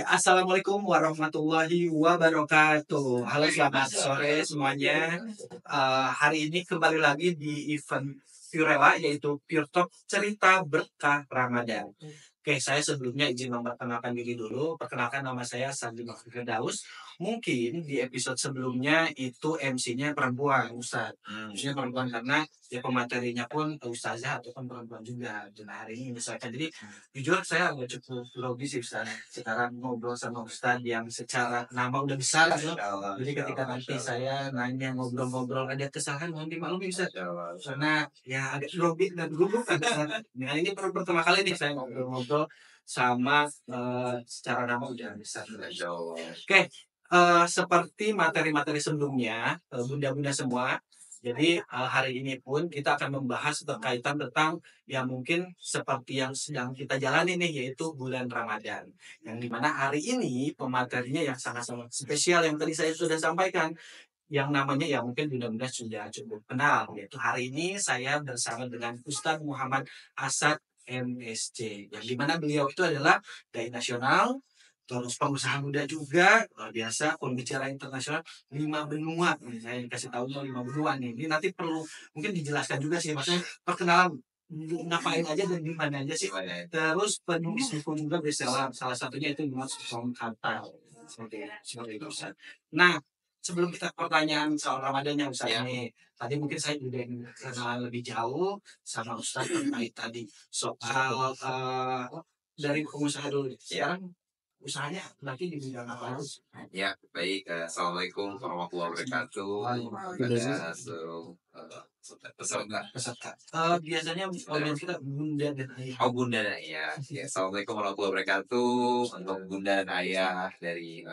Assalamualaikum warahmatullahi wabarakatuh. Halo, selamat sore semuanya. Hari ini kembali lagi di event Purela, yaitu Pure Talk Cerita Berkah Ramadan. Oke, saya sebelumnya izin memperkenalkan diri dulu. Perkenalkan, nama saya Sandi Makri Firdaus. Mungkin di episode sebelumnya itu MC-nya perempuan, Ustadz. Maksudnya perempuan karena ya pematerinya pun ustazah ataupun perempuan juga. Dan hari ini misalkan, jadi jujur saya agak cukup grogi sih Ustaz. Sekarang ngobrol sama Ustaz yang secara nama udah besar gitu. Jadi ketika nanti saya nanya ngobrol-ngobrol ada kesalahan, mohon dimaklumi Ustaz. Karena ya agak grogi dan gugup. Nah, ini pertama kali nih saya ngobrol-ngobrol sama secara nama udah besar. Oke, seperti materi-materi sebelumnya, bunda-bunda semua. Jadi hari ini pun kita akan membahas berkaitan tentang yang mungkin seperti yang sedang kita jalani nih, yaitu bulan Ramadan. Yang dimana hari ini pematerinya yang sangat-sangat spesial yang tadi saya sudah sampaikan. Yang namanya ya mungkin bunda-bunda sudah cukup kenal. Yaitu hari ini saya bersama dengan Ustadz Muhammad Asad MSC. Yang dimana beliau itu adalah dai nasional, terus pengusaha muda juga, luar biasa, pembicara internasional, 5 benua. Nih, saya kasih tahu nih 5 benua nih. Ini nanti perlu mungkin dijelaskan juga sih, maksudnya perkenalan ngapain aja dan di mana aja sih. Terus penulis buku juga bestseller, salah satunya itu Mas Song Kata. Seperti itu Ustaz. Nah, sebelum kita pertanyaan soal Ramadannya Ustaz nih, tadi mungkin saya juga ingin kenal lebih jauh sama Ustaz terkait tadi soal dari pengusaha dulu. Sekarang usahanya berarti di bidang apa? Ya, baik. Assalamualaikum warahmatullahi wabarakatuh. Kepada seluruh peserta. Peserta. Biasanya audiens kita bunda dan ayah. Oh, Bunda dan Ayah. Ya, Assalamualaikum warahmatullahi wabarakatuh. Untuk Bunda dan Ayah dari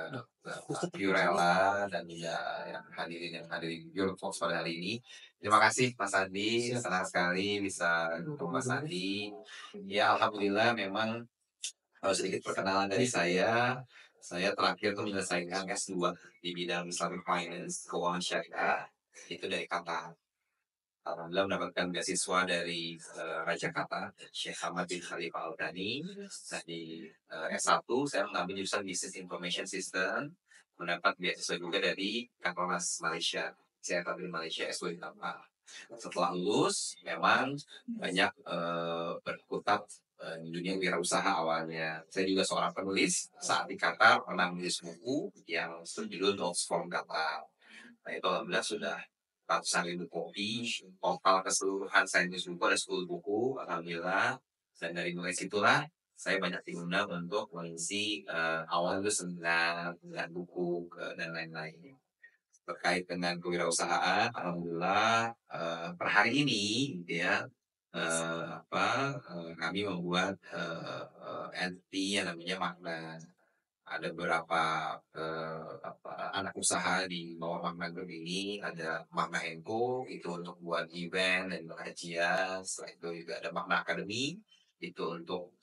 Purela dan juga yang hadirin Eurofox pada hari ini. Terima kasih Mas Andi. Senang sekali bisa ketemu Mas Andi. Ya, alhamdulillah memang sedikit perkenalan dari saya. Saya terakhir tuh menyelesaikan S2 di bidang Islamic Finance, keuangan syariah, itu dari Qatar. Alhamdulillah mendapatkan beasiswa dari Raja Qatar, Sheikh Hamad bin Khalifa Al Thani. Nah, di S1 saya mengambil jurusan Business Information System, mendapat beasiswa juga dari Kakornas Malaysia. Saya ambil Malaysia S2 di Qatar. Setelah lulus, memang banyak berkutat di dunia wirausaha awalnya. Saya juga seorang penulis. Saat di Qatar pernah menulis buku yang berjudul Notes from Qatar. Nah, itu alhamdulillah sudah ratusan ribu kopi. Total keseluruhan saya nulis buku ada 10 buku. Alhamdulillah. Dan dari mulai situlah saya banyak diundang untuk mengisi awal itu seminar dan buku dan lain-lain terkait dengan kewirausahaan. Alhamdulillah per hari ini gitu ya kami membuat entity yang namanya Magna. Ada beberapa anak usaha di bawah Magna Group ini. Ada Magna Enco itu untuk buat event dan pengajian. Setelah itu juga ada Magna Academy itu untuk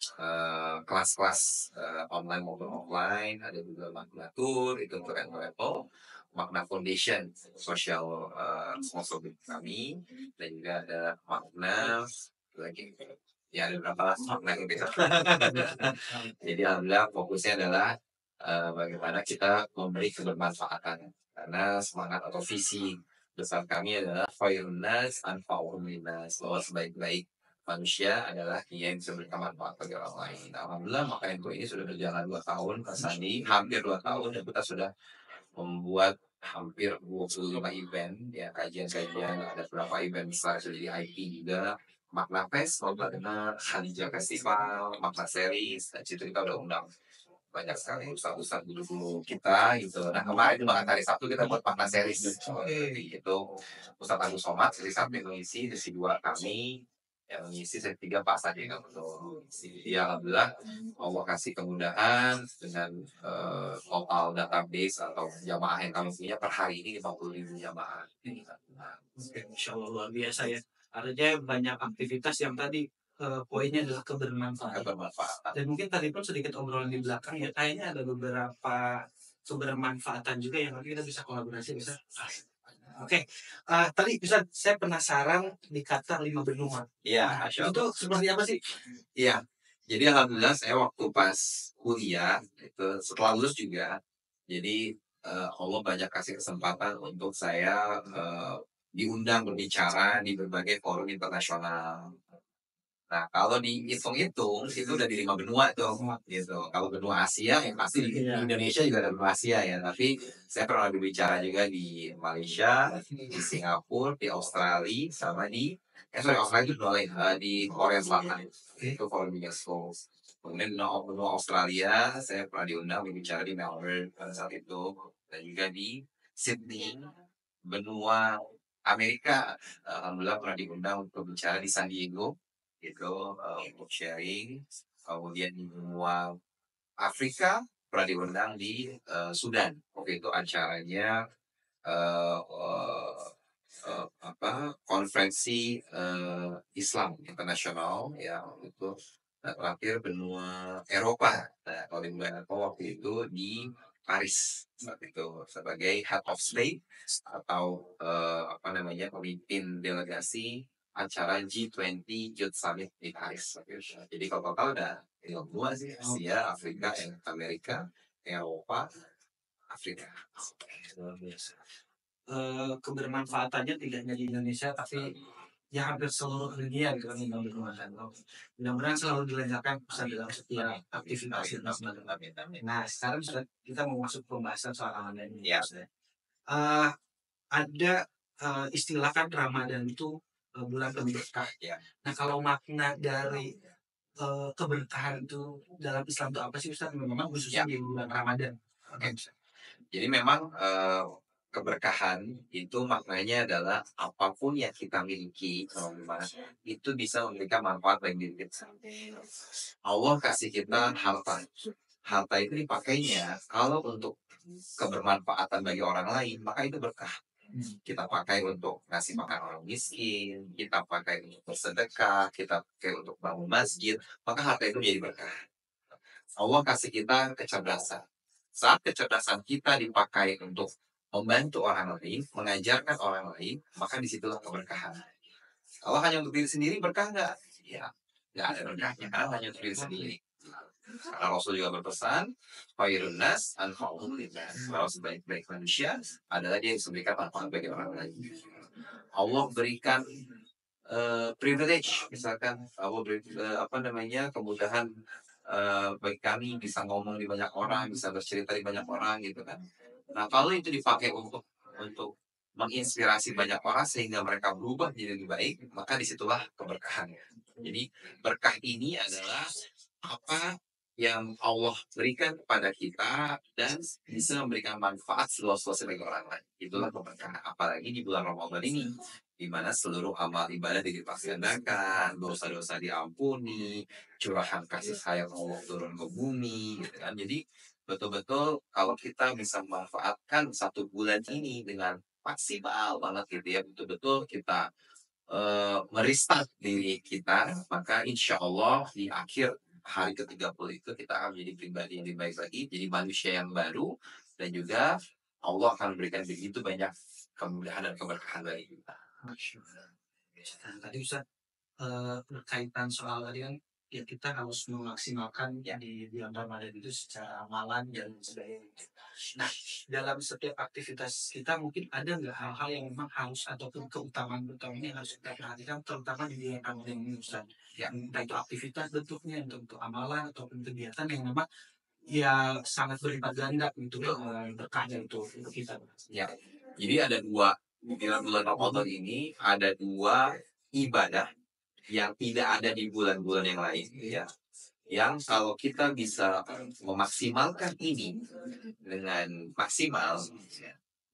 kelas-kelas online maupun offline. Ada juga Magna Tour itu untuk travel. Magna Foundation social responsibility kami, dan juga ada Magna lagi ya ada beberapa Magna gitu. Jadi alhamdulillah fokusnya adalah bagaimana kita memberi kebermanfaatan, karena semangat atau visi besar kami adalah fairness and powerless, bahwa sebaik-baik manusia adalah dia yang bisa berikan manfaat bagi orang lain. Alhamdulillah maka info ini sudah berjalan 2 tahun Pak Sandi, hampir 2 tahun, dan kita sudah membuat hampir 25 event ya, kajian-kajian, ada beberapa event besar sudah di IP juga, Makna Fest, Magna Khalija Festival, Makna Series, dan situ kita udah undang banyak sekali ustaz-ustaz dulu kita gitu. Nah kemarin di Makan Hari Sabtu kita buat Makna Series itu Ustaz Agus Somad, seri 1 yang mengisi, seri 2 kami yang mengisi, seri 3 Pak Sadi yang mengisi. Ya alhamdulillah Allah kasih kemudahan dengan total database atau jamaah yang kami punya per hari ini 50.000 jamaah. Insya Allah luar biasa ya. Artinya banyak aktivitas yang tadi poinnya adalah kebermanfaatan. Dan mungkin tadi pun sedikit obrolan di belakang ya, kayaknya ada beberapa kebermanfaatan juga yang nanti kita bisa kolaborasi bisa. Oke, tadi bisa saya penasaran di kata 5 benua. Iya, itu seperti apa sih? Iya, Jadi alhamdulillah saya waktu pas kuliah itu setelah lulus juga, jadi Allah banyak kasih kesempatan untuk saya diundang berbicara di berbagai forum internasional. Nah, kalau dihitung-hitung itu udah di 5 benua tuh, gitu. Kalau benua Asia yang pasti di Indonesia juga ada benua Asia ya, tapi saya pernah berbicara juga di Malaysia, di Singapura, di Australia, sama di sorry Australia itu benua lain, di Korea Selatan. Itu forum UNESCO. Kemudian benua Australia, saya pernah diundang berbicara di Melbourne pada saat itu, dan juga di Sydney, benua Amerika. Alhamdulillah pernah diundang untuk bicara di San Diego gitu untuk sharing. Kemudian di benua Afrika pernah diundang di Sudan. Waktu itu acaranya eh, eh, apa konferensi Islam internasional ya itu. Nah, terakhir benua Eropa. Nah, kalau di benua Eropa waktu itu di Paris saat itu sebagai head of state atau apa namanya pemimpin delegasi acara G20 Youth Summit di Paris. Jadi kalau total ada 52 sih, Asia, Afrika, Amerika, Eropa, Afrika. Luar biasa. Kebermanfaatannya tidak hanya di Indonesia tapi ya hampir seluruh dunia gitu kan yang bermanfaat. Mudah-mudahan selalu dilancarkan Ustaz dalam setiap aktivitas dan sebagainya. Nah, sekarang Ustaz, kita mau masuk pembahasan soal Ramadan ini. Ya. Ustaz. Eh, ada istilah kan Ramadan itu bulan penuh berkah. Ya. Nah, kalau makna dari keberkahan itu dalam Islam itu apa sih Ustaz? Memang khususnya di bulan Ramadan. Oke. Jadi memang keberkahan itu maknanya adalah apapun yang kita miliki, teman-teman, itu bisa memberikan manfaat bagi diri kita. Allah kasih kita harta. Harta itu dipakainya kalau untuk kebermanfaatan bagi orang lain, maka itu berkah. Kita pakai untuk ngasih makan orang miskin, kita pakai untuk bersedekah, kita pakai untuk bangun masjid, maka harta itu jadi berkah. Allah kasih kita kecerdasan. Saat kecerdasan kita dipakai untuk membantu orang lain, mengajarkan orang lain, maka disitulah keberkahan. Kalau hanya untuk diri sendiri, berkah nggak? Ya, nggak ada berkahnya, karena hanya untuk diri sendiri. Karena Rasul juga berpesan, Khairun nas anfa'uhum linnas. Kalau sebaik-baik manusia adalah dia yang memberikan manfaat bagi orang lain. Allah berikan privilege, misalkan Allah beri apa namanya kemudahan bagi kami bisa ngomong di banyak orang, bisa bercerita di banyak orang gitu kan. Nah kalau itu dipakai untuk menginspirasi banyak orang sehingga mereka berubah menjadi lebih baik, maka disitulah keberkahan. Jadi berkah ini adalah apa yang Allah berikan kepada kita dan bisa memberikan manfaat seluas-luasnya bagi orang lain. Itulah keberkahan. Apalagi di bulan Ramadan ini, di mana seluruh amal ibadah dilipat gandakan, dosa-dosa diampuni, curahan kasih sayang Allah turun ke bumi, gitu kan. Jadi betul-betul kalau kita bisa memanfaatkan satu bulan ini dengan maksimal banget gitu ya, betul-betul kita merestart diri kita, maka insya Allah di akhir hari ke-30 itu kita akan menjadi pribadi yang lebih baik lagi, jadi manusia yang baru, dan juga Allah akan memberikan begitu banyak kemudahan dan keberkahan bagi kita. Masya Allah. Nah, tadi Ustaz berkaitan soal tadi kan ya kita harus memaksimalkan yang di bulan Ramadan itu secara amalan dan sebagainya. Nah, dalam setiap aktivitas kita mungkin ada nggak hal-hal yang memang harus ataupun keutamaan-keutamaan yang harus kita perhatikan terutama di bulan Ramadan ini Ustaz. Ya. Entah itu aktivitas bentuknya, entah itu amalan ataupun kegiatan yang memang ya sangat berlipat ganda gitu berkahnya itu untuk kita. Ya. Jadi ada dua di dalam bulan Ramadan ini ada dua ibadah yang tidak ada di bulan-bulan yang lain ya. Yang kalau kita bisa memaksimalkan ini dengan maksimal,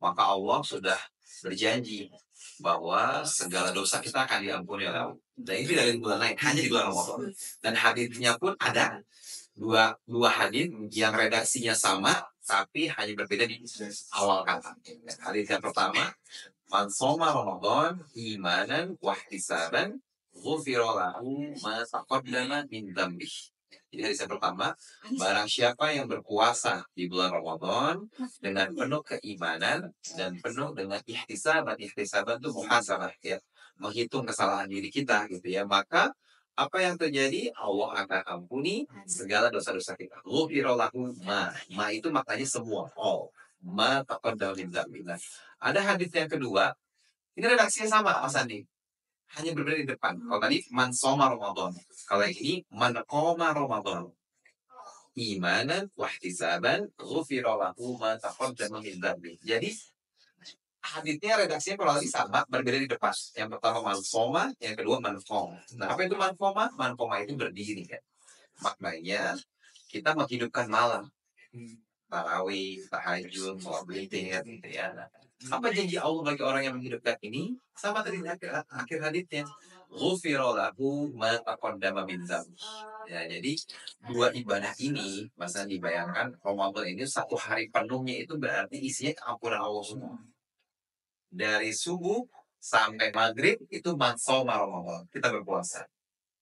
maka Allah sudah berjanji bahwa segala dosa kita akan diampuni oleh Allah. Dan itu dari bulan lain, hanya di bulan Ramadan. Dan hadisnya pun ada dua hadis yang redaksinya sama, tapi hanya berbeda di awal kata. Hadis yang pertama, man soma Ramadan imanan wahtisaban ghufira lahu ma taqaddama min dzambih. Jadi hadis yang pertama, barang siapa yang berpuasa di bulan Ramadan dengan penuh keimanan dan penuh dengan ihtisaban. Ihtisaban itu muhasabah ya, menghitung kesalahan diri kita gitu ya, maka Apa yang terjadi? Allah akan ampuni segala dosa-dosa kita. Ghufira lahu ma itu maknanya semua. All. Ma taqaddama min dzambillah. Ada hadis yang kedua. Ini redaksinya sama Mas Andi. Hanya berbeda di depan. Kalau tadi man soma Ramadan. Kalau yang ini man qoma Ramadan. Imanan wahtisaban ghufira lahu ma taqaddama min dzambi. Jadi hadisnya redaksinya kalau lagi sama, berbeda di depan. Yang pertama manfoma, yang kedua manfom. Nah, apa itu manfoma? Manfoma itu berdiri kan. Maknanya kita menghidupkan malam. Tarawih, tahajud, sholat witir, gitu ya. Apa janji Allah bagi orang yang menghidupkan ini? Sama tadi akhir hadisnya. Ghufira lahu ma taqaddama min dzambi. Ya, jadi dua ibadah ini, masa dibayangkan Ramadan ini satu hari penuhnya itu berarti isinya ampunan Allah semua. Dari subuh sampai maghrib itu mansoma Ramadan. Kita berpuasa.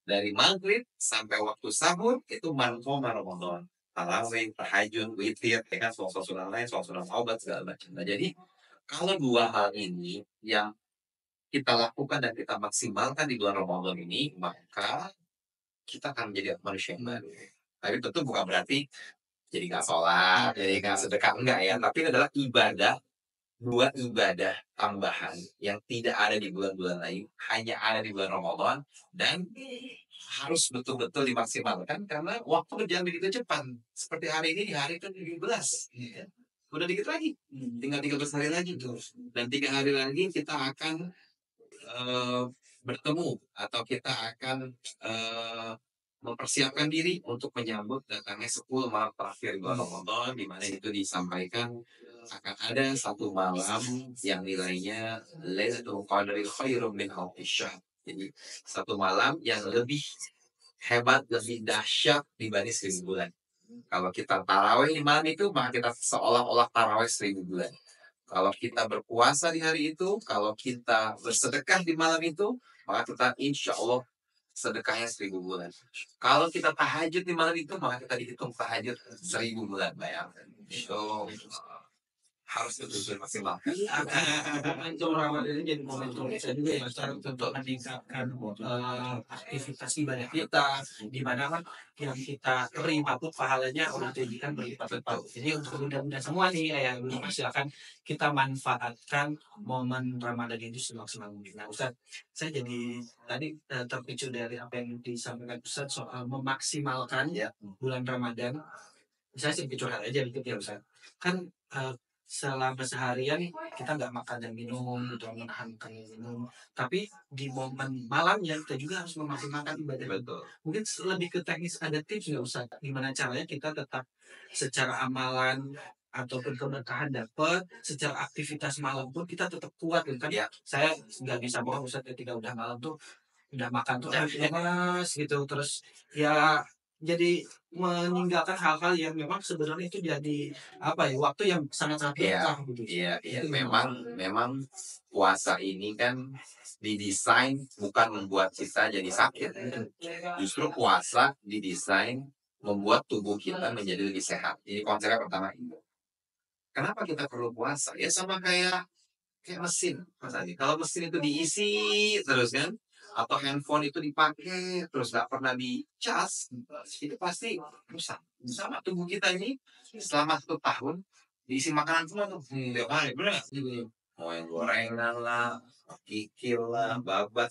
Dari maghrib sampai waktu sahur itu mansoma Ramadan. Tarawih, tahajud, witir, ya kan, sholat lain, sholat taubat, segala macam. Nah, jadi kalau dua hal ini yang kita lakukan dan kita maksimalkan di bulan Ramadan ini, maka kita akan menjadi manusia yang baru. Tapi tentu bukan berarti jadi nggak sholat, jadi nggak sedekah, enggak ya. Tapi ini adalah ibadah, dua ibadah tambahan yang tidak ada di bulan-bulan lain, hanya ada di bulan Ramadan, dan harus betul-betul dimaksimalkan karena waktu berjalan begitu cepat. Seperti hari ini, di hari ke-17. Ya. Udah dikit lagi, tinggal 13 hari lagi tuh. Dan 3 hari lagi kita akan bertemu atau kita akan mempersiapkan diri untuk menyambut datangnya 10 malam terakhir bulan Ramadan, di mana itu disampaikan akan ada satu malam yang nilainya Lailatul Qadri khairum min alfi syahr. Jadi satu malam yang lebih hebat, lebih dahsyat dibanding 1000 bulan. Kalau kita tarawih di malam itu, maka kita seolah-olah tarawih 1000 bulan. Kalau kita berpuasa di hari itu, kalau kita bersedekah di malam itu, maka kita insya Allah sedekahnya 1000 bulan. Kalau kita tahajud di malam itu, maka kita dihitung tahajud 1000 bulan. Bayangkan. So, harus betul-betul maksimal. Momentum Ramadan ini jadi momentum saya juga ya Ustaz, untuk meningkatkan aktivitas ibadah kita, di mana kan yang kita terima pun pahalanya Allah janjikan berlipat-lipat. Jadi untuk mudah-mudahan semua nih yang silakan kita manfaatkan momen Ramadan itu semaksimal mungkin. Nah Ustaz, saya jadi tadi terpicu dari apa yang disampaikan Ustaz soal memaksimalkan Ya. bulan Ramadan. Saya sih curhat aja dikit ya Ustaz. Kan selama seharian kita nggak makan dan minum gitu, menahan makan dan minum, tapi di momen malamnya kita juga harus memaksimalkan ibadah. Betul. Mungkin lebih ke teknis, ada tips nggak Ustaz gimana caranya kita tetap secara amalan ataupun keberkahan dapat, secara aktivitas malam pun kita tetap kuat gitu kan. Ya. Saya nggak bisa bohong Ustaz, ketika udah malam tuh udah makan tuh panas gitu, terus ya jadi meninggalkan hal-hal yang memang sebenarnya itu jadi apa ya, waktu yang sangat-sangat Iya, berkah gitu. iya. Itu Memang puasa ini kan didesain bukan membuat kita jadi sakit. Justru puasa didesain membuat tubuh kita menjadi lebih sehat. Ini konsepnya pertama itu. Kenapa kita perlu puasa? Ya sama kayak mesin, Mas Adi. Kalau mesin itu diisi terus kan, atau handphone itu dipakai terus nggak pernah dicas, itu pasti rusak. Sama tubuh kita ini selama 1 tahun diisi makanan semua tuh. Tiap hari, bener nggak? Mau yang gorengan lah, kikil lah, babat,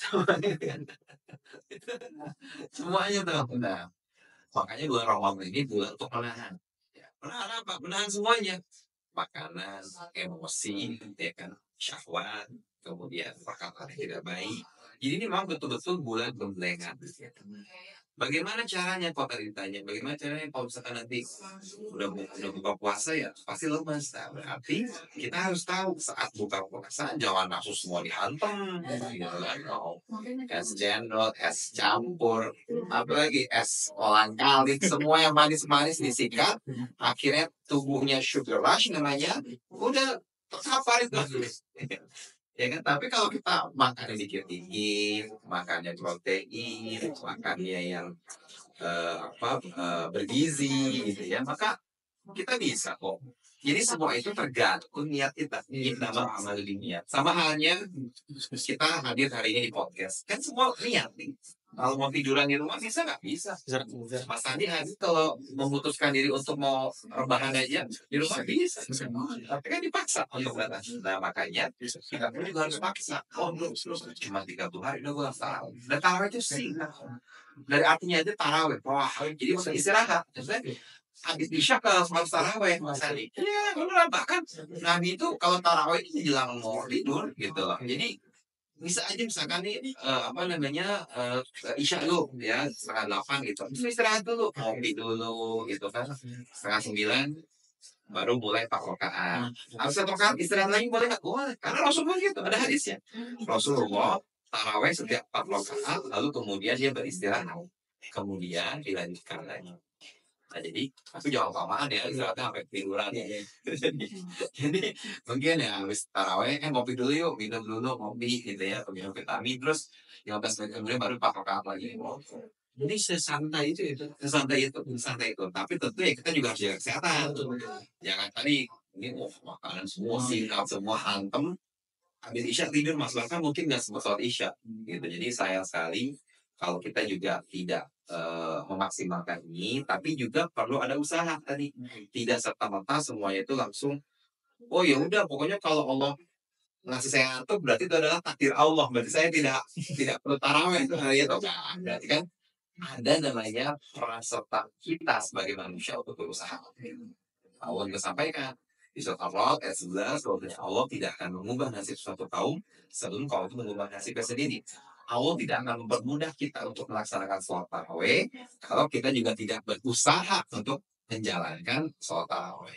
semuanya tuh. Nah, makanya bulan Ramadan ini bulan untuk menahan. Ya, menahan apa? Menahan semuanya. Makanan, emosi, ya kan, syahwat, kemudian perkataan yang tidak baik. Jadi ini memang betul-betul bulan pembelengan. Bagaimana caranya kalau tadi ditanya, bagaimana caranya kalau misalkan nanti udah buka puasa ya pasti lemas. Nah, berarti kita harus tahu saat buka puasa jangan langsung semua dihantam, gitu kan. Oh, es cendol, es campur, apalagi es kolang kaling, semua yang manis-manis disikat, akhirnya tubuhnya sugar rush namanya, udah terkapar itu. Ya kan, tapi kalau kita makannya dikit-dikit, makannya protein, makannya yang bergizi gitu ya, maka kita bisa kok. Jadi semua itu tergantung niat kita. Nama amal niat. Sama halnya kita hadir hari ini di podcast, kan semua niat nih. Kalau mau tiduran di rumah bisa nggak? Bisa. Mas Andi Aziz kalau memutuskan diri untuk mau rebahan aja di rumah bisa. Tapi kan dipaksa untuk datang. Nah makanya kita pun juga harus paksa. Oh belum, cuma 30 hari udah gue tarawih. Dan tarawih itu singkat. Dari artinya aja tarawih. Wah, jadi masa istirahat. Maksudnya habis isya ke sholat tarawih Mas Andi. Iya, beneran bahkan Nabi itu kalau tarawih itu jelang mau tidur gitu loh. Jadi bisa aja misalkan nih apa namanya isya dulu ya 7:30 gitu terus istirahat dulu ngopi dulu gitu kan 8:30 baru mulai 4 rakaat habis 4 rakaat istirahat lagi boleh nggak boleh karena Rasulullah gitu ada hadisnya Rasulullah taraweh setiap 4 rakaat lalu kemudian dia beristirahat kemudian dilanjutkan lagi. Nah, jadi aku jangan kelamaan ya istirahatnya sampai tiduran jadi mungkin ya habis taraweh kan ngopi dulu yuk minum dulu ngopi gitu ya atau minum vitamin terus 15 menit kemudian baru 4 rakaat lagi. Jadi sesantai itu. Santai itu tapi tentu ya kita juga harus jaga kesehatan jangan tadi ini makanan semua singkat semua hantem habis isya tidur mas bahkan mungkin nggak sempat sholat isya gitu jadi sayang sekali kalau kita juga tidak memaksimalkan ini tapi juga perlu ada usaha tadi tidak serta merta semuanya itu langsung oh ya udah pokoknya kalau Allah ngasih saya ngantuk berarti itu adalah takdir Allah berarti saya tidak tidak perlu taraweh itu hari itu nah, berarti kan ada namanya peran serta kita sebagai manusia untuk berusaha Allah juga sampaikan di surat Al-Ra'd ayat 11 bahwasanya Allah tidak akan mengubah nasib suatu kaum sebelum kaum itu mengubah nasibnya sendiri. Allah tidak akan mempermudah kita untuk melaksanakan sholat taraweh kalau kita juga tidak berusaha untuk menjalankan sholat taraweh.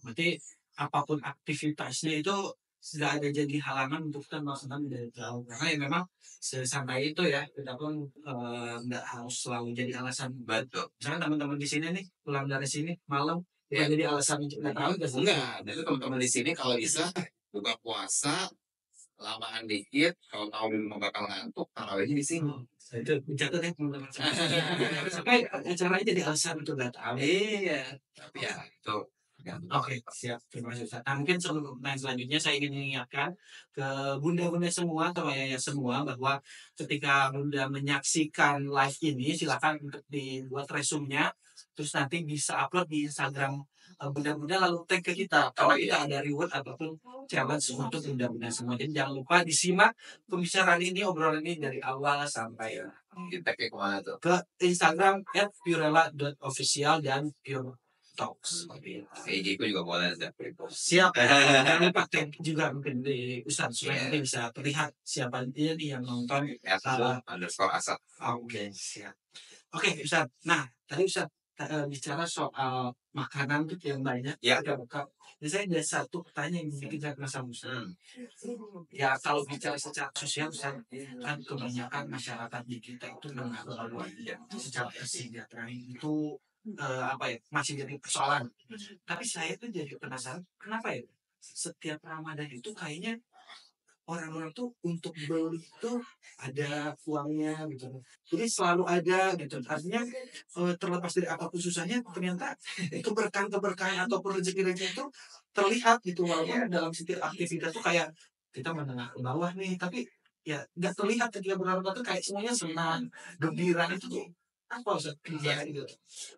Berarti apapun aktivitasnya itu tidak ada jadi halangan untuk kita melaksanakan dari jauh. Karena ya memang sesantai itu ya, kita pun nggak harus selalu jadi alasan. Betul. Misalnya teman-teman di sini nih pulang dari sini malam, Ya. jadi alasan untuk nggak tahu Enggak, dan itu teman-teman di sini kalau bisa buka puasa lamaan dikit, kalau tahu di rumah bakal ngantuk, tarawihnya di sini. Itu dicatat ya teman-teman. Sampai acaranya jadi alasan untuk nggak tahu. Iya, tapi ya itu. Oke, siap. Terima kasih Ustaz. Nah, mungkin sebelum pertanyaan selanjutnya saya ingin mengingatkan ke bunda-bunda semua atau ayah semua bahwa ketika bunda menyaksikan live ini silakan untuk dibuat resumnya terus nanti bisa upload di Instagram bunda-bunda lalu tag ke kita kalau kita ada reward ataupun challenge untuk bunda-bunda semua. Jadi jangan lupa disimak pembicaraan ini obrolan ini dari awal sampai Kita ke kemana tuh? ke Instagram @purela.official dan pure talks. IG ku juga boleh ada. Siap. Jangan lupa tag juga mungkin di Ustaz supaya Iya. nanti bisa terlihat siapa dia nih yang nonton. @_asap. Oke, siap. Oke, Ustaz. Nah, tadi Ustaz bicara soal makanan tuh yang banyak. Ya. Kita buka. Jadi saya ada satu pertanyaan yang bikin saya penasaran Ustaz. Ya kalau bicara secara sosial Ustaz, kan kebanyakan masyarakat di kita itu mengaku secara kesejahteraan itu apa ya masih jadi persoalan. Tapi saya tuh jadi penasaran kenapa ya setiap Ramadan itu kayaknya orang-orang tuh untuk beli itu ada uangnya gitu. Jadi selalu ada gitu. Artinya terlepas dari apapun susahnya ternyata keberkahan ataupun rezeki-rezeki itu terlihat gitu walaupun dalam setiap aktivitas tuh kayak kita menengah ke bawah nih tapi ya nggak terlihat ketika berharap tuh kayak semuanya senang gembira itu tuh apa Ustaz? Gitu.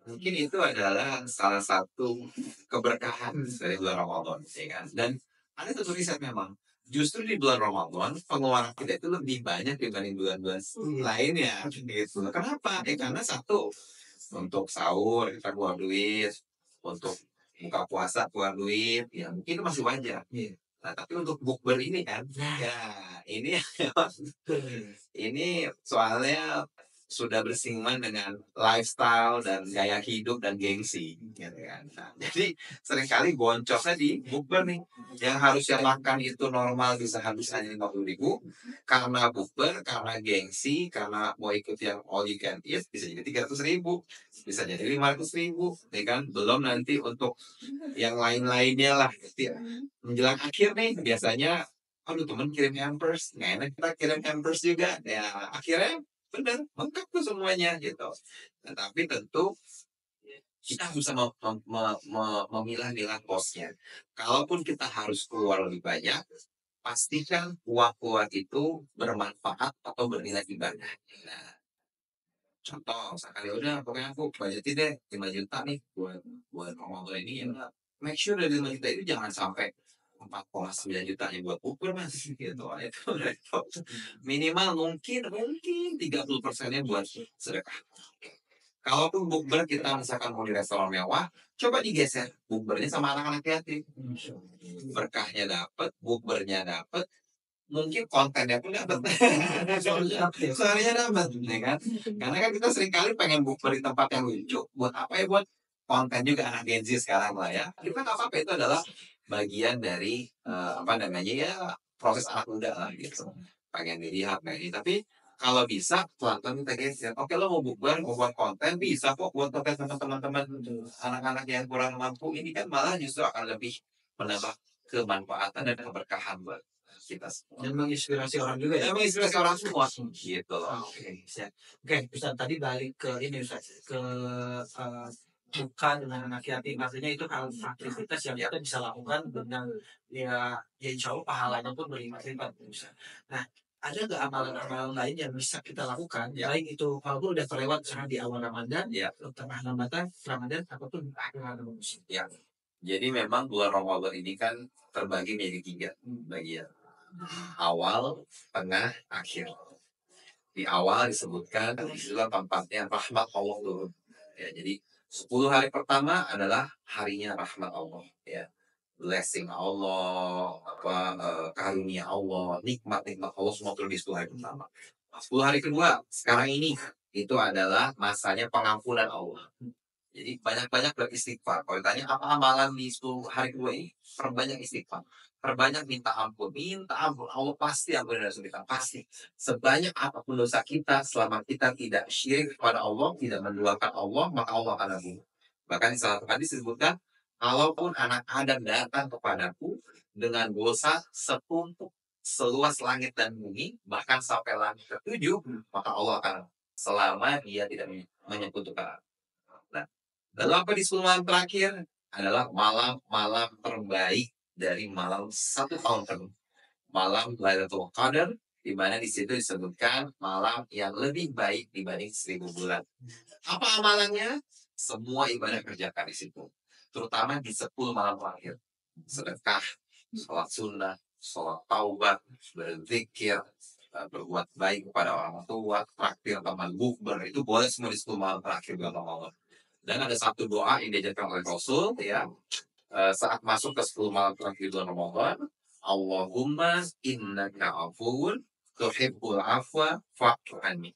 Mungkin itu adalah salah satu keberkahan dari bulan Ramadan, ya kan? Dan ada satu riset memang, justru di bulan Ramadan pengeluaran kita itu lebih banyak dibanding bulan-bulan lainnya. Gitu. Kenapa? Karena satu untuk sahur kita keluar duit, untuk buka puasa keluar duit, ya mungkin itu masih wajar. Nah, tapi untuk bukber ini kan, ya ini ini soalnya sudah bersinggungan dengan lifestyle dan gaya hidup dan gengsi, gitu kan. Nah, jadi seringkali boncosnya di bukber nih, yang harusnya makan itu normal bisa habis hanya 50.000, karena bukber, karena gengsi, karena mau ikut yang all you can eat bisa jadi 300.000, bisa jadi 500.000, ya kan. Belum nanti untuk yang lain-lainnya lah, gitu ya. Menjelang akhir nih biasanya aduh temen kirim hampers nggak enak kita kirim hampers juga ya akhirnya bener lengkap tuh semuanya gitu nah, tapi tentu kita bisa memilah-milah posnya kalaupun kita harus keluar lebih banyak pastikan uang keluar itu bermanfaat atau bernilai ibadah. Nah, contoh misalkan ya udah pokoknya aku budgetin deh 5 juta nih buat buat Ramadan ini ya udah. Make sure dari 5 juta itu jangan sampai 4,9 jutanya buat ukur mas gitu. Itu udah itu. Minimal mungkin 30%-nya buat sedekah. Kalaupun bukber kita misalkan mau di restoran mewah, coba digeser bukbernya sama anak-anak yatim. Berkahnya dapat, bukbernya dapat, mungkin kontennya pun dapat. Soalnya dapat, ya kan? Karena kan kita sering kali pengen bukber di tempat yang lucu. Buat apa ya? Buat konten juga anak Gen Z sekarang lah ya. Kita nggak apa-apa, itu adalah bagian dari apa namanya ya, proses anak muda lah gitu. Pengen dilihat kayak ini. Tapi kalau bisa pelan-pelan kita geser. Oke lo mau bukber, mau buat konten bisa kok buat konten sama teman-teman anak-anak yang kurang mampu. Ini kan malah justru akan lebih menambah kemanfaatan dan keberkahan buat kita semua. Dan menginspirasi orang juga ya. Dan menginspirasi orang semua gitu loh. Oke, siap. Oke, Ustaz tadi balik ke ini Ustaz, ke buka dengan anak yatim. Artinya itu hal aktivitas yang kita bisa lakukan dengan ya insya Allah pahalanya pun berlipat-lipat Ustaz. Nah, ada nggak amalan-amalan lain yang bisa kita lakukan? Baik itu walaupun udah terlewat misalnya di awal Ramadan, tengah Ramadan ataupun akhir Ramadan. Ya. Jadi memang bulan Ramadan ini kan terbagi menjadi 3 bagian. Awal, tengah, akhir. Di awal disebutkan istilah tempatnya rahmat Allah turun. Ya, jadi 10 hari pertama adalah harinya rahmat Allah. Ya, blessing Allah, karunia Allah, nikmat-nikmat Allah semua turun di 10 hari pertama. 10 hari kedua sekarang ini itu adalah masanya pengampunan Allah. Jadi banyak-banyak beristighfar. Kalau ditanya apa amalan di 10 hari kedua ini, perbanyak istighfar. Perbanyak minta ampun. Minta ampun. Allah pasti ampun dosa kita. Pasti. Sebanyak apapun dosa kita, selama kita tidak syirik kepada Allah, tidak menduakan Allah, maka Allah akan ampuni. Bahkan di salah satu hadis disebutkan, kalaupun anak Adam datang kepadaku dengan dosa setumpuk seluas langit dan bumi, bahkan sampai langit ke-7, maka Allah akan selama dia tidak menyekutukan. Nah, lalu apa di 10 malam terakhir? Adalah malam-malam terbaik dari malam 1 tahun penuh. Malam Lailatul Qadar, di mana di situ disebutkan malam yang lebih baik dibanding 1000 bulan. Apa amalannya? Semua ibadah kerjakan di situ. Terutama di 10 malam terakhir. Sedekah, sholat sunnah, sholat taubat, berzikir, berbuat baik kepada orang tua, traktir teman bukber, itu boleh semua di 10 malam terakhir bulan Ramadan. Dan ada satu doa yang diajarkan oleh Rasul ya, saat masuk ke 10 malam terakhir bulan Ramadan, Allahumma innaka afuwun tuhibbul afwa fa'fu anni.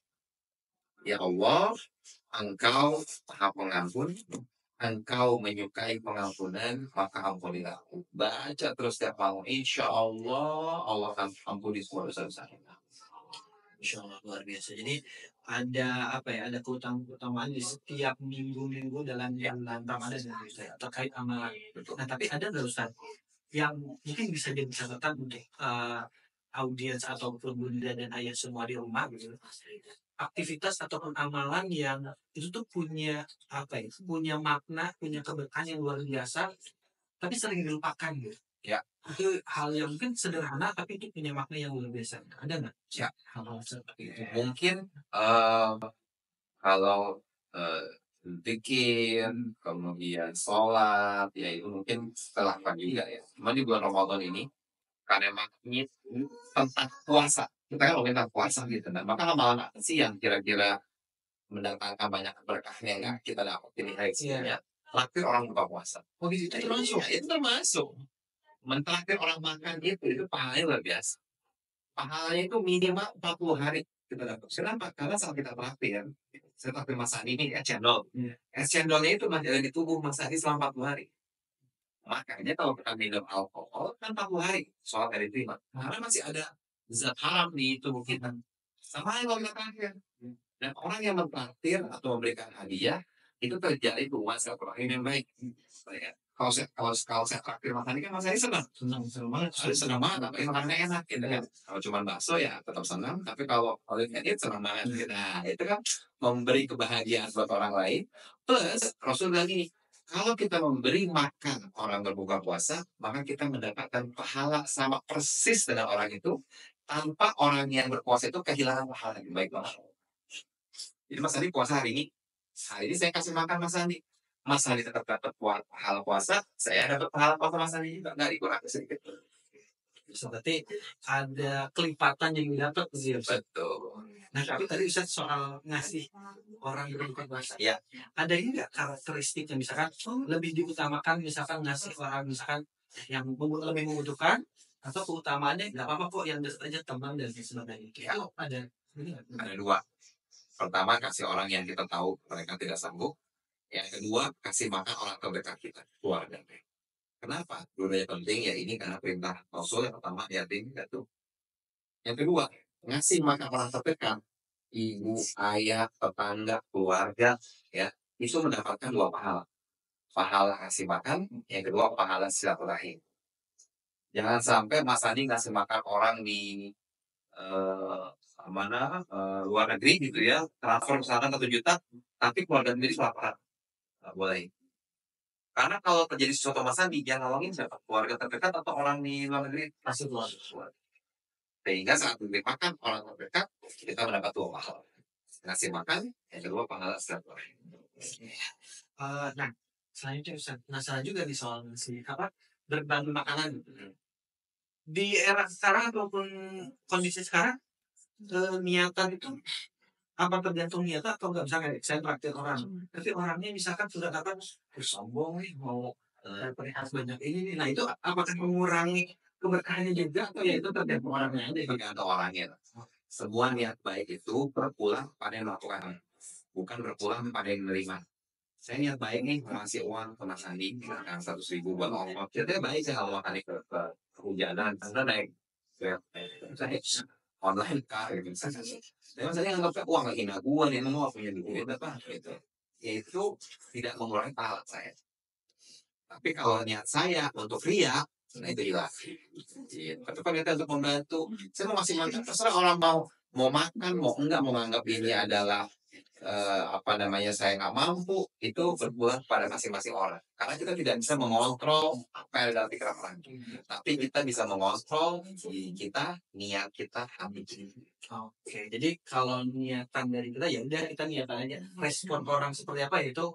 Ya Allah, Engkau Maha Pengampun, Engkau menyukai pengampunan, maka ampunilah aku. Baca terus setiap malam, insya Allah Allah akan ampuni semua dosa-dosa kita. Insya Allah luar biasa. Jadi ada apa ya? Ada keutamaan di setiap minggu-minggu dalam bulan Ramadan ya, Ustaz, terkait amalan. Nah, tapi ada nggak Ustaz yang mungkin bisa jadi catatan untuk audiens ataupun bunda dan ayah semua di rumah gitu? Aktivitas ataupun amalan yang itu tuh punya apa ya? Punya makna, punya keberkahan yang luar biasa, tapi sering dilupakan gitu. Ya. Itu hal yang mungkin sederhana tapi itu punya makna yang luar biasa. Ada nggak? Ya. Hal-hal seperti itu. Mungkin kalau zikir, kemudian sholat, ya itu mungkin setelah juga ya. Cuma di bulan Ramadan ini, karena maknanya tentang puasa. Kita kan ngomongin tentang puasa gitu. Nah, maka amalan apa sih yang kira-kira mendatangkan banyak berkahnya yang kita dapetin di hari sebelumnya? Traktir orang buka puasa. Oh gitu, itu termasuk. Ya, itu termasuk. Mentraktir orang makan itu pahalanya luar biasa. Pahalanya itu minimal 40 hari kita dapat. Kenapa? Karena saat kita traktir, saya traktir Mas Adi ini es cendol. Es cendolnya itu masih ada di tubuh Mas Adi selama 40 hari. Makanya kalau kita minum alkohol kan 40 hari soal nggak diterima. Karena masih ada zat haram di tubuh kita. Sama yang kita traktir. Dan orang yang mentraktir atau memberikan hadiah itu terjadi hubungan silaturahim yang baik. Kalau saya traktir makan ini kan Mas Adi senang banget. Senang banget, tapi makannya enak gitu kan. Kalau cuma bakso ya tetap senang, tapi kalau ini senang banget. Nah itu kan memberi kebahagiaan buat orang lain. Plus Rasul bilang gini, Kalau kita memberi makan orang berbuka puasa, maka kita mendapatkan pahala sama persis dengan orang itu, tanpa orang yang berpuasa itu kehilangan pahala yang baik banget. Jadi Mas Andi puasa hari ini saya kasih makan Mas Andi. Mas Andi tetap dapat pahala puasa, saya dapat pahala puasa Mas Andi juga, nggak dikurangi sedikit. Berarti ada kelipatan yang didapat sih ya, Ustaz. Betul. Nah, tapi tadi Ustaz soal ngasih orang yang berbuka puasa. Ya, Ada ini nggak karakteristiknya misalkan lebih diutamakan misalkan ngasih orang misalkan yang lebih membutuhkan atau keutamaannya nggak apa-apa kok yang dekat aja teman dan sebagainya. ya, Itu ada ini nggak? ada dua. Pertama, kasih orang yang kita tahu mereka tidak sanggup. Yang kedua, kasih makan orang terdekat kita, keluarga. Kenapa? Dua-duanya penting ya ini karena perintah Rasul yang pertama yatim piatu. Yang kedua, ngasih makan orang terdekat, ibu, ayah, tetangga, keluarga, ya itu mendapatkan dua pahala. Pahala kasih makan, yang kedua pahala silaturahim. Jangan sampai Mas Andi ngasih makan orang di eh, luar negeri gitu ya, transfer misalkan 1 juta, tapi keluarga sendiri kelaparan. Nggak boleh. Karena kalau terjadi sesuatu Mas Andi, yang nolongin siapa? Keluarga terdekat atau orang di luar negeri? Pasti keluarga. Sehingga saat memberi makan orang terdekat, kita mendapat dua pahala. Ngasih makan, yang kedua pahala silaturahim. Nah, selanjutnya Ustaz, penasaran juga nih soal ngasih apa berbagi makanan. Di era sekarang ataupun kondisi sekarang, niatan itu apa tergantung niatan atau enggak misalnya saya traktir orang, tapi orangnya misalkan sudah katakan sombong nih mau perihal banyak ini nih. Nah itu apakah mengurangi keberkahannya juga atau ya itu tergantung orangnya aja gitu? Tergantung orangnya. Semua niat baik itu berpulang pada yang melakukan, bukan berpulang pada yang menerima. Saya niat baik nih ngasih uang ke Mas Andi, misalkan 100.000 buat ongkos. Jadi baik saya kalau makan ke kehujanan, karena naik Grab, saya online kah gitu. Tapi Mas Andi nganggap uang lagi hina gue nih, mau punya duit apa gitu. Ya itu tidak mengurangi pahala saya. Tapi kalau niat saya untuk ria, nah itu hilang. Gitu. Tapi kalau niatnya untuk membantu, saya mau kasih makan, terserah orang mau makan, mau enggak, mau menganggap ini adalah saya nggak mampu, itu berbuat pada masing-masing orang. Karena kita tidak bisa mengontrol apa yang ada dalam pikiran orang. Tapi kita bisa mengontrol diri kita, niat kita, hati kita. Oke, jadi kalau niatan dari kita ya udah kita niatan aja. Respon orang seperti apa ya itu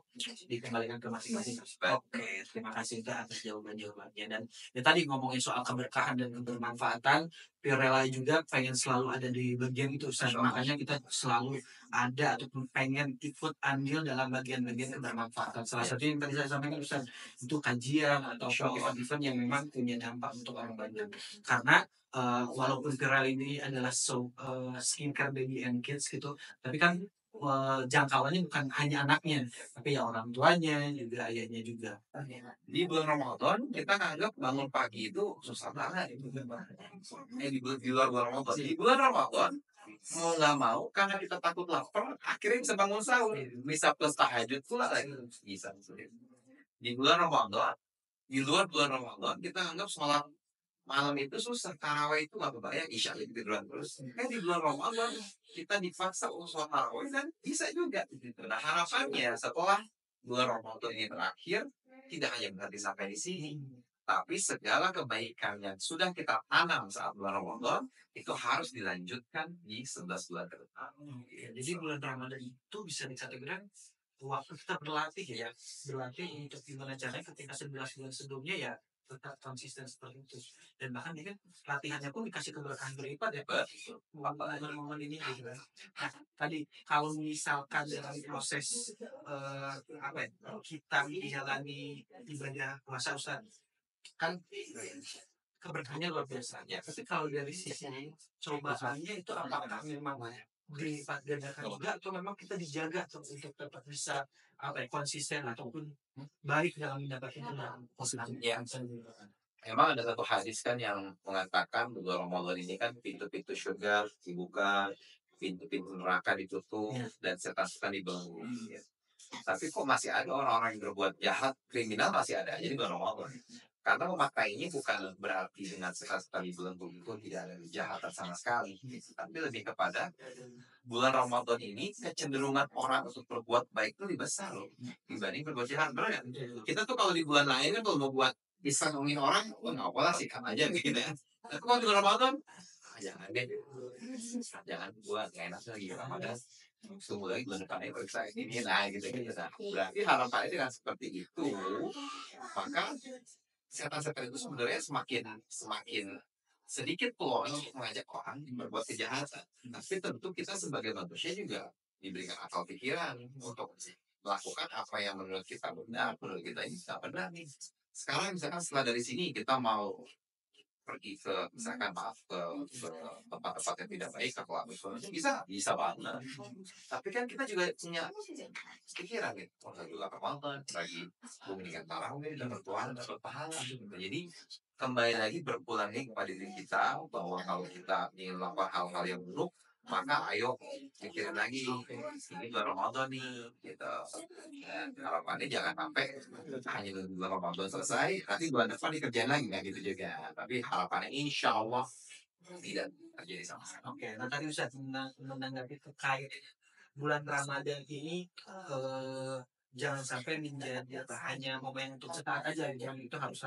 dikembalikan ke masing-masing. Oke, terima kasih Kak atas jawaban-jawabannya dan ya tadi ngomongin soal keberkahan dan kebermanfaatan, Pirela juga pengen selalu ada di bagian itu, Ustaz. Makanya kita selalu ada ataupun pengen ikut andil dalam bagian-bagian kebermanfaatan. Salah satu yang tadi saya sampaikan Ustaz, itu kajian atau event-event yang memang punya dampak untuk orang banyak. Karena walaupun viral ini adalah skincare baby and kids gitu, tapi kan jangkauannya bukan hanya anaknya, tapi ya orang tuanya juga ayahnya juga. Di bulan Ramadan kita nganggap bangun pagi itu susah banget. Di luar bulan Ramadan. Di bulan Ramadan mau nggak mau karena kita takut lapar, akhirnya bisa bangun sahur, bisa plus tahajud pula lagi bisa. Di bulan Ramadan, di luar bulan Ramadan kita anggap sholat malam itu susah, tarawih itu nggak kebayang, isya itu tiduran terus. Di bulan Ramadan kita dipaksa untuk sholat tarawih dan bisa juga gitu. Nah harapannya setelah bulan Ramadan ini berakhir, tidak hanya berhenti sampai di sini, tapi segala kebaikan yang sudah kita tanam saat bulan Ramadan itu harus dilanjutkan di 11 bulan ke depan. Jadi bulan Ramadan itu bisa dikategorikan waktu kita berlatih ya, berlatih untuk gimana caranya ketika 11 bulan sebelumnya ya tetap konsisten seperti itu. Dan bahkan ini kan latihannya pun dikasih keberkahan berlipat ya, momen-momen ini gitu kan. Nah, tadi kalau misalkan dalam proses apa ya, kita menjalani ibadah puasa Ustaz, kan keberkahannya luar biasa ya. Tapi kalau dari sisi cobaannya itu apakah memang dilipat gandakan juga atau memang kita dijaga tuh untuk tetap bisa apa ya, konsisten ataupun baik dalam mendapatkan keberkahan positif Ya, sendiri. memang ada satu hadis kan yang mengatakan bulan Ramadan ini kan pintu-pintu surga dibuka, pintu-pintu neraka ditutup, Ya. dan setan-setan dibelenggu. Ya. Tapi kok masih ada orang-orang yang berbuat jahat, kriminal masih ada aja di bulan Ramadan. Karena memakainya bukan berarti dengan sekali bulan itu tidak ada kejahatan sama sekali, tapi lebih kepada bulan Ramadan ini kecenderungan orang untuk berbuat baik itu lebih besar loh dibanding berbuat jahat. Benar nggak? Kita tuh kalau di bulan lain kan kalau mau buat bisa ngomongin orang, oh nggak apa lah sikat aja gitu ya. Tapi kalau di bulan Ramadan, jangan deh, jangan buat nggak enak lagi Ramadan. Tunggu lagi bulan depannya periksa ini nah gitu gitu. Nah, berarti harapannya dengan seperti itu, maka setan-setan itu sebenarnya semakin semakin sedikit peluang untuk mengajak orang berbuat kejahatan. Tapi tentu kita sebagai manusia juga diberikan akal pikiran untuk melakukan apa yang menurut kita benar, menurut kita ini tidak benar nih. Sekarang misalkan setelah dari sini kita mau pergi ke misalkan maaf ke tempat-tempat yang tidak baik ke klub misalnya bisa banget. Tapi kan kita juga punya pikiran gitu. Oh, saya juga kemauan lagi mengingat tarawih dan bertualang dapat pahala. Jadi kembali lagi berpulang lagi kepada diri kita bahwa kalau kita ingin melakukan hal-hal yang buruk, maka ayo pikirin lagi ini bulan Ramadan nih gitu. Dan harapannya jangan sampai hanya bulan Ramadan selesai nanti bulan depan dikerjain lagi nggak gitu juga, tapi harapannya insya Allah tidak terjadi sama sekali. Oke, nah tadi Ustaz menanggapi terkait bulan Ramadan ini jangan sampai menjadi apa hanya momen untuk sesaat aja gitu. Yang itu harus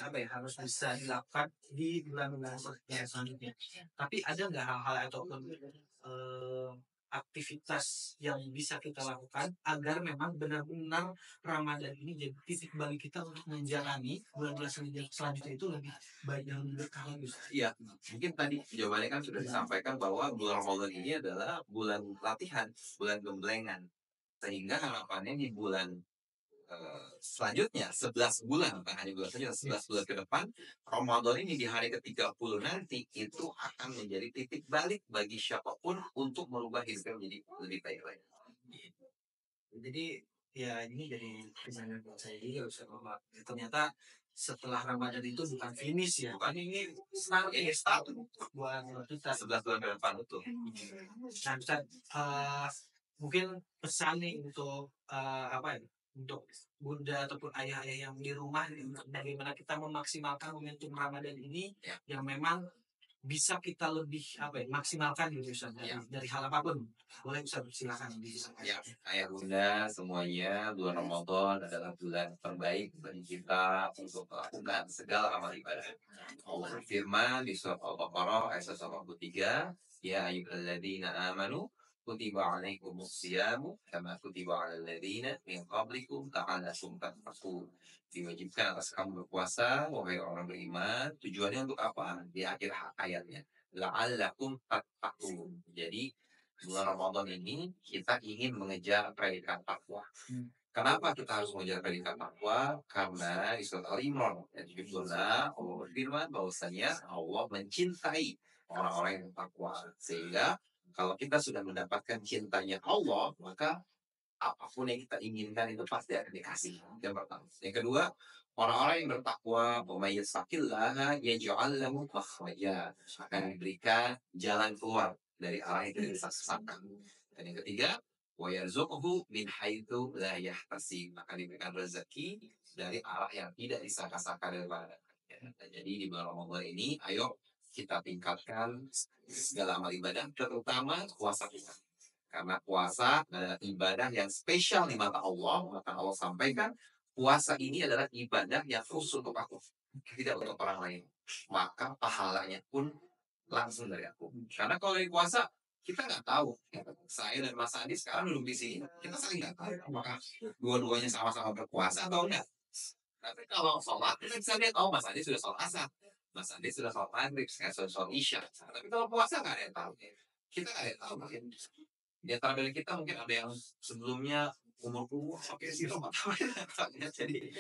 apa ya harus bisa dilakukan di bulan-bulan selanjutnya. Tapi ada nggak hal-hal ataupun eh, aktivitas yang bisa kita lakukan agar memang benar-benar Ramadan ini jadi titik balik kita untuk menjalani bulan-bulan selanjutnya itu lebih baik dan lebih berkah lagi, Ustaz? Iya, mungkin tadi jawabannya kan sudah disampaikan bahwa bulan Ramadan ini adalah bulan latihan, bulan gemblengan. Sehingga harapannya di bulan selanjutnya 11 bulan, bukan hanya bulan saja, 11 bulan ke depan, Ramadan ini di hari ke-30 nanti itu akan menjadi titik balik bagi siapapun untuk merubah hidupnya menjadi lebih baik lagi. Jadi ya ini jadi pertanyaan buat saya juga Ustaz, bahwa ternyata setelah Ramadan itu bukan finish ya, Bukan. tapi ini start buat kita. 11 bulan ke depan itu. Nah, Ustaz, mungkin pesan nih untuk apa ya? Untuk bunda ataupun ayah-ayah yang di rumah nih, untuk bagaimana kita memaksimalkan momentum Ramadan ini Ya. yang memang bisa kita lebih apa ya maksimalkan gitu Ustaz Ya. dari hal apapun. Boleh Ustaz silakan disampaikan. Ya, ayah bunda semuanya, bulan Ramadan adalah bulan terbaik bagi kita untuk melakukan segala amal ibadah. Allah berfirman di surat Al-Baqarah ayat 183, ya ayyuhalladzina amanu kutiba alaikumus siyamu kama kutiba alal ladzina min qablikum la'allakum tattaqun. Diwajibkan atas kamu berpuasa wahai orang beriman. Tujuannya untuk apa? Di akhir ayatnya. La'allakum tattaqun. Jadi bulan Ramadan ini kita ingin mengejar predikat takwa. Kenapa kita harus mengejar predikat takwa? Karena di surat Al-Imran ayat 76 Allah berfirman bahwasanya Allah mencintai orang-orang yang takwa. Sehingga kalau kita sudah mendapatkan cintanya Allah, maka apapun yang kita inginkan itu pasti akan dikasih. Yang pertama. Yang kedua, orang-orang yang bertakwa, pemain sakilah, yaj'al lahu makhraja, akan diberikan jalan keluar dari arah yang tidak disangka. Dan yang ketiga, wa yarzuqhu min haitsu la yahtasib, akan diberikan rezeki dari arah yang tidak disangka-sangka daripada. Jadi di bulan Ramadan ini, ayo kita tingkatkan segala amal ibadah, terutama puasa kita. Karena puasa adalah ibadah yang spesial di mata Allah. Maka Allah sampaikan, puasa ini adalah ibadah yang khusus untuk aku. Tidak untuk orang lain. Maka pahalanya pun langsung dari aku. Karena kalau di puasa, kita nggak tahu. Saya dan Mas Andi sekarang duduk di sini. Kita saling nggak tahu apakah dua-duanya sama-sama berpuasa atau enggak. Tapi kalau sholat, kita bisa lihat, oh Mas Andi sudah sholat asar. Mas Andi sudah sholat maghrib, saya sudah sholat isya. Tapi kalau puasa nggak ada yang tahu. Kita nggak ada yang tahu. Mungkin di antara dari kita mungkin ada yang sebelumnya umur oke sih nggak tahu ya. Jadi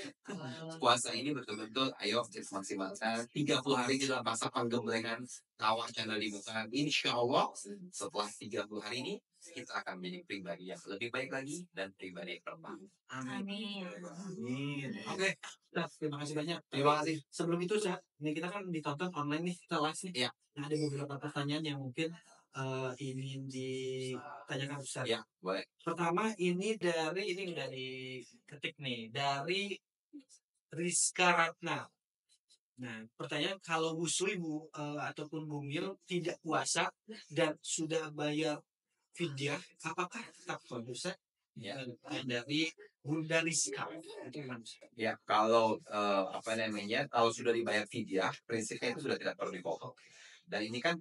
puasa ini betul-betul ayo maksimalkan 30 hari di dalam masa penggemblengan kawah canda di muka. Insya Allah setelah 30 hari ini kita akan menjadi pribadi yang lebih baik lagi dan pribadi yang bermanfaat. Amin. Amin. Oke, Ustaz, terima kasih banyak. Terima kasih. Sebelum itu, Ustaz, ini kita kan ditonton online nih, kita live nih. Iya. Nah, ada beberapa pertanyaan yang mungkin ingin ditanyakan Ustaz. Ya, boleh. Pertama, ini udah diketik nih dari Rizka Ratna. Nah, pertanyaan kalau ataupun Bumil tidak puasa dan sudah bayar fidyah, apakah tetap berdosa? Ya, Dari Bunda Rizka. Itu gimana? ya kalau apa namanya, kalau sudah dibayar fidyah, prinsipnya itu sudah tidak perlu dipotong. Dan ini kan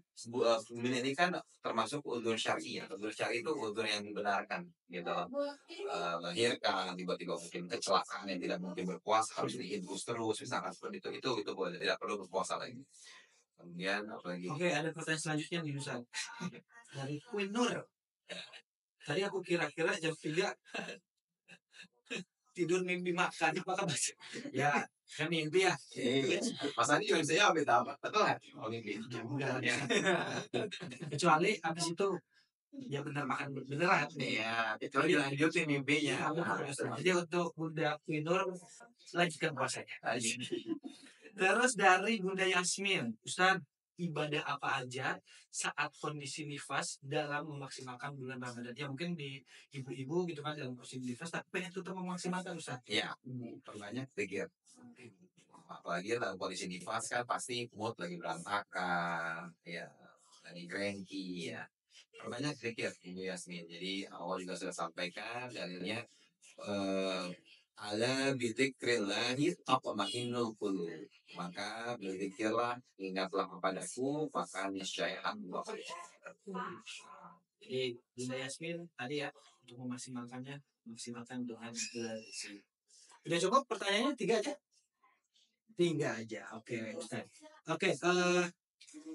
ini kan termasuk udzur syar'i ya. Udzur syar'i itu udzur yang dibenarkan gitu. Melahirkan, tiba-tiba mungkin kecelakaan yang tidak mungkin berpuasa harus diinfus terus, misalkan seperti itu boleh, tidak perlu berpuasa lagi. Kemudian apalagi? Oke, ada pertanyaan selanjutnya nih Ustaz. Dari Queen Nur. Tadi aku kira-kira jam 3 tidur mimpi makan, apakah baca? Ya, kan mimpi ya. Mas Andi juga bisa jawab itu apa? Betul nggak? Oh mimpi. Enggak. Kecuali habis itu ya benar makan beneran. Iya, kecuali dilanjutin mimpinya. Jadi untuk Bunda Queen Nur lanjutkan puasanya. Terus dari Bunda Yasmin, Ustaz, ibadah apa aja saat kondisi nifas dalam memaksimalkan bulan Ramadan? Ya mungkin di ibu-ibu gitu kan dalam kondisi nifas, tapi pengen tetap memaksimalkan Ustaz. Iya, perbanyak pikir. Apalagi dalam kondisi nifas kan pasti mood lagi berantakan, ya, lagi cranky, ya. Perbanyak pikir Ibu Yasmin. Jadi Allah juga sudah sampaikan dalilnya ala bidzikrillahi tatma'innul qulub. Maka berzikirlah, ingatlah kepadaku, maka niscaya Allah. Jadi Bunda Yasmin tadi ya untuk memaksimalkannya, maksimalkan dengan berisi. Udah cukup pertanyaannya 3 aja? 3 aja, oke. Oke,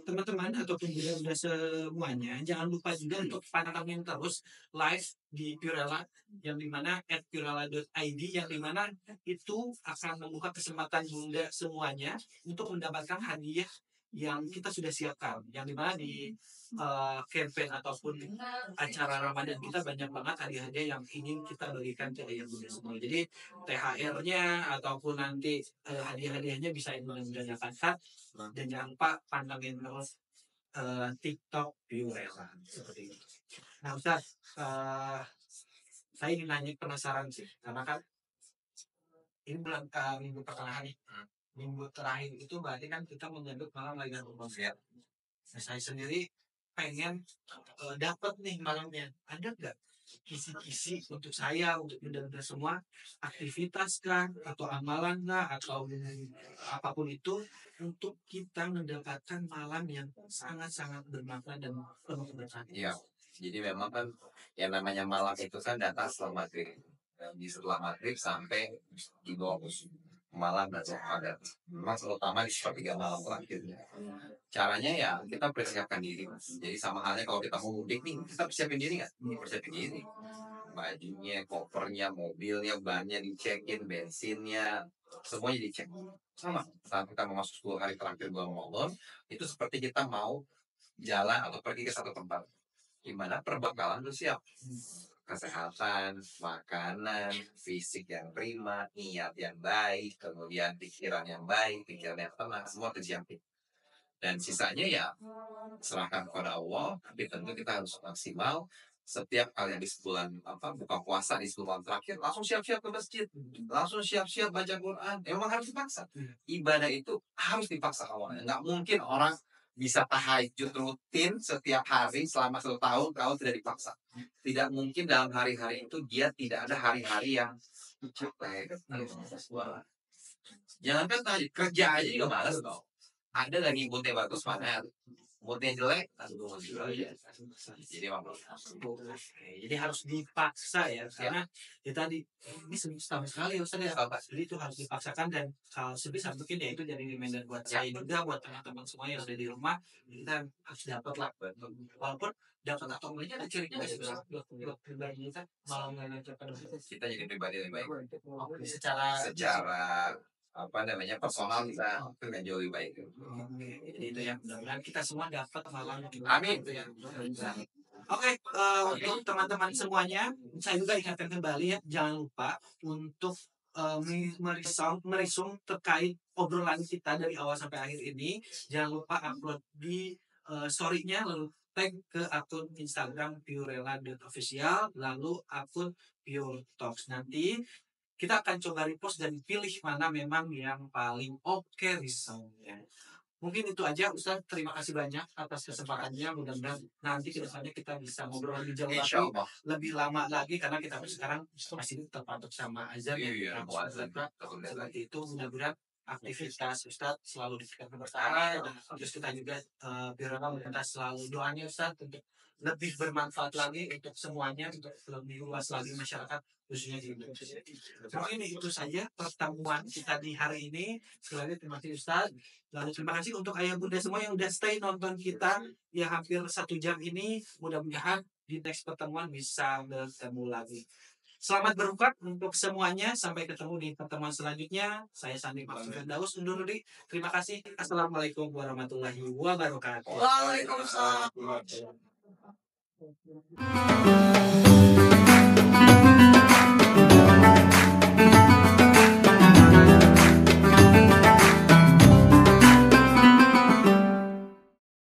teman-teman ataupun bunda-bunda semuanya, jangan lupa juga untuk pantengin terus live di Purella yang dimana @purella.id yang dimana itu akan membuka kesempatan bunda semuanya untuk mendapatkan hadiah yang kita sudah siapkan, yang dimana di campaign ataupun acara Ramadan kita banyak banget hadiah-hadiah yang ingin kita bagikan ke ayah bunda semua. Jadi THR-nya ataupun nanti hadiah-hadiahnya bisa mudah-mudahan dapatkan, dan jangan lupa pantengin terus TikTok Viurela seperti itu. Nah Ustaz, saya ingin nanya, penasaran sih, karena kan ini bulan minggu pertengahan nih. Minggu terakhir itu berarti kan kita menyambut malam lagi konser. Nah, saya sendiri pengen dapat nih malamnya. Ada nggak kisi-kisi untuk saya, untuk bunda-bunda semua, aktivitas kah, atau amalan kah, atau apapun itu, untuk kita mendapatkan malam yang sangat-sangat bermakna dan penuh keberkahan. Iya, jadi memang kan yang namanya malam itu kan datang setelah maghrib. Dan di setelah maghrib sampai di bawah malam dan Ramadan. Memang terutama di sepertiga malam terakhir. Caranya ya kita persiapkan diri, Mas. Jadi sama halnya kalau kita mau mudik nih, kita persiapin diri nggak? Persiapin diri. Bajunya, kopernya, mobilnya, bannya dicekin, bensinnya, semuanya dicek. Sama. Saat kita mau masuk 10 hari terakhir bulan Ramadan, itu seperti kita mau jalan atau pergi ke satu tempat di mana perbekalan itu siap. Kesehatan, makanan, fisik yang prima, niat yang baik, kemudian pikiran yang baik, pikiran yang tenang, semua terjamin. Dan sisanya ya serahkan kepada Allah, tapi tentu kita harus maksimal. Setiap kali habis bulan buka puasa di bulan terakhir langsung siap-siap ke masjid, langsung siap-siap baca Quran. Emang harus dipaksa. Ibadah itu harus dipaksa awalnya. Nggak mungkin orang bisa tahajud rutin setiap hari selama 1 tahun kalau tidak dipaksa. Tidak mungkin dalam hari-hari itu dia tidak ada hari-hari yang capek. Jangankan tahajud, kerja aja juga malas dong. Ada lagi moodnya bagus mana moodnya jelek aduh aja. Jadi harus dipaksa ya, karena ya tadi ini setahun sekali Ustaz ya, jadi itu harus dipaksakan, dan kalau sebisa mungkin ya itu jadi reminder buat saya juga, buat teman-teman semua yang ada di rumah, kita harus dapat lah, walaupun dapat atau enggaknya ada ciri khas buat pribadi kita malah mengajarkan kita jadi pribadi yang baik secara apa namanya personal kita kan jauh lebih baik. jadi itu ya, mudah-mudahan kita semua dapat malam Amin. itu ya. Oke, untuk teman-teman semuanya, saya juga ingatkan kembali ya, jangan lupa untuk merisum terkait obrolan kita dari awal sampai akhir ini. Jangan lupa upload di story-nya, lalu tag ke akun Instagram purela.official, lalu akun Pure Talks. Nanti Kita akan coba repost dan pilih mana memang yang paling oke misalnya. Mungkin itu aja Ustaz, terima kasih banyak atas kesempatannya. Mudah-mudahan nanti ke depannya kita bisa ngobrol lebih jauh Insya lagi, Allah. lebih lama lagi karena kita pun sekarang masih terpatok sama azan ya. Iya, Kita harus mau azan. berbuka. Takutnya lagi. Seperti itu mudah-mudahan aktivitas Ustaz selalu diberikan keberkahan dan terus kita juga Birana meminta selalu doanya Ustaz untuk lebih bermanfaat lagi untuk semuanya, untuk lebih luas lagi masyarakat khususnya di Indonesia. Mungkin itu saja pertemuan kita di hari ini. Sekali lagi terima kasih Ustaz. Lalu terima kasih untuk ayah bunda semua yang udah stay nonton kita ya hampir 1 jam ini. Mudah-mudahan di next pertemuan bisa bertemu lagi. Selamat berbuka untuk semuanya. Sampai ketemu di pertemuan selanjutnya. Saya Sandi Maksud Daus undur diri. Terima kasih. Assalamualaikum warahmatullahi wabarakatuh. Waalaikumsalam.